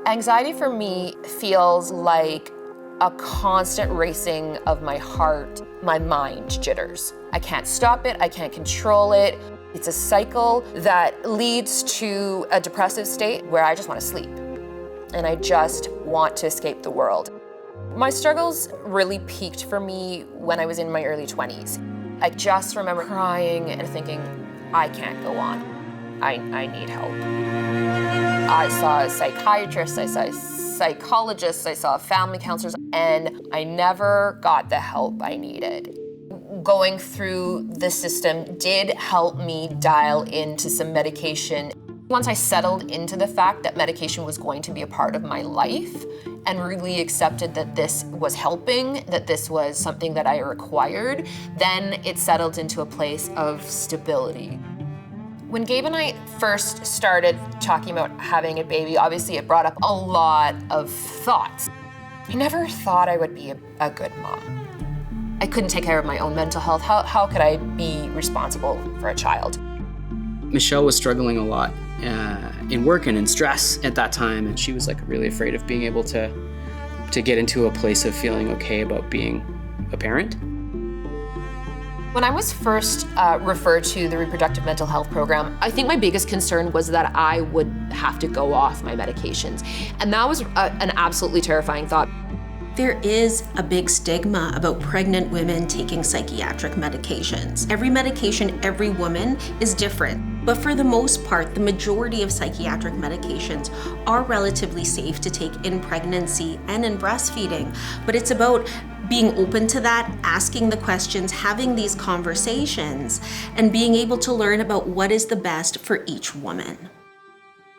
Anxiety for me feels like a constant racing of my heart. My mind jitters. I can't stop it, I can't control it. It's a cycle that leads to a depressive state where I just want to sleep. And I just want to escape the world. My struggles really peaked for me when I was in my early 20s. I just remember crying and thinking, I can't go on. I need help. I saw a psychiatrist, I saw psychologists, I saw family counselors, and I never got the help I needed. Going through the system did help me dial into some medication. Once I settled into the fact that medication was going to be a part of my life and really accepted that this was helping, that this was something that I required, then it settled into a place of stability. When Gabe and I first started talking about having a baby, obviously it brought up a lot of thoughts. I never thought I would be a good mom. I couldn't take care of my own mental health. How could I be responsible for a child? Michelle was struggling a lot in work and in stress at that time, and she was like really afraid of being able to get into a place of feeling okay about being a parent. When I was first referred to the reproductive mental health program, I think my biggest concern was that I would have to go off my medications. And that was an absolutely terrifying thought. There is a big stigma about pregnant women taking psychiatric medications. Every medication, every woman is different. But for the most part, the majority of psychiatric medications are relatively safe to take in pregnancy and in breastfeeding. But it's about being open to that, asking the questions, having these conversations, and being able to learn about what is the best for each woman.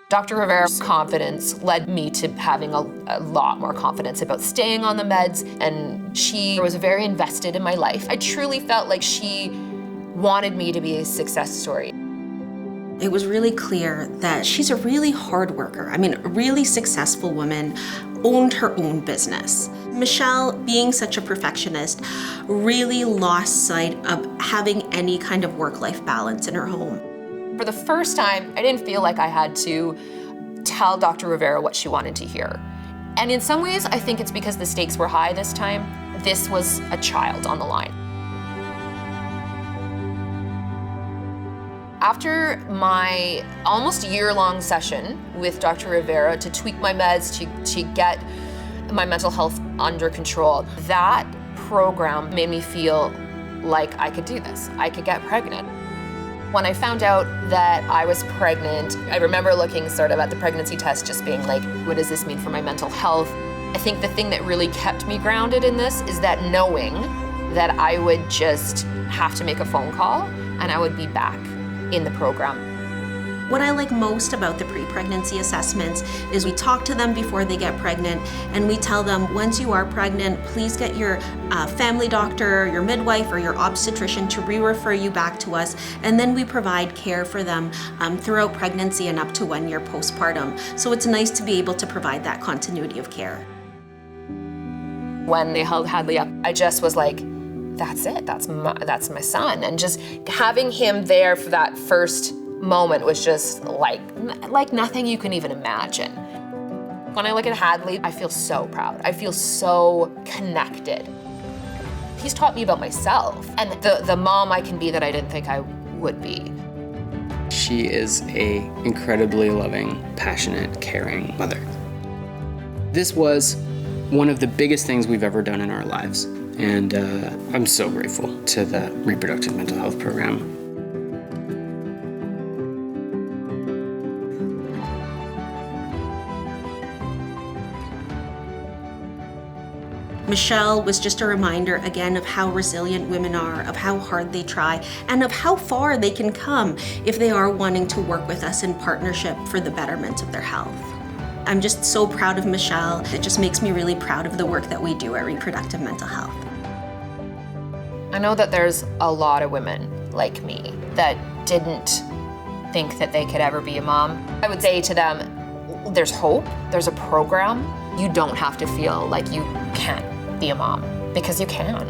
Dr. Rivera's confidence led me to having a lot more confidence about staying on the meds, and she was very invested in my life. I truly felt like she wanted me to be a success story. It was really clear that she's a really hard worker. I mean, a really successful woman, owned her own business. Michelle, being such a perfectionist, really lost sight of having any kind of work-life balance in her home. For the first time, I didn't feel like I had to tell Dr. Rivera what she wanted to hear. And in some ways, I think it's because the stakes were high this time. This was a child on the line. After my almost year-long session with Dr. Rivera to tweak my meds, to get my mental health under control, that program made me feel like I could do this. I could get pregnant. When I found out that I was pregnant, I remember looking sort of at the pregnancy test, just being like, what does this mean for my mental health? I think the thing that really kept me grounded in this is that knowing that I would just have to make a phone call and I would be back in the program. What I like most about the pre-pregnancy assessments is we talk to them before they get pregnant, and we tell them, once you are pregnant, please get your family doctor, your midwife, or your obstetrician to re-refer you back to us, and then we provide care for them throughout pregnancy and up to 1 year postpartum. So it's nice to be able to provide that continuity of care. When they held Hadley up, I just was like, that's it, that's my son. And just having him there for that first moment was just like nothing you can even imagine. When I look at Hadley, I feel so proud. I feel so connected. He's taught me about myself and the mom I can be that I didn't think I would be. She is an incredibly loving, passionate, caring mother. This was one of the biggest things we've ever done in our lives, and I'm so grateful to the Reproductive Mental Health Program. Michelle was just a reminder again of how resilient women are, of how hard they try, and of how far they can come if they are wanting to work with us in partnership for the betterment of their health. I'm just so proud of Michelle. It just makes me really proud of the work that we do at Reproductive Mental Health. I know that there's a lot of women like me that didn't think that they could ever be a mom. I would say to them, there's hope, there's a program. You don't have to feel like you can't be a mom, because you can.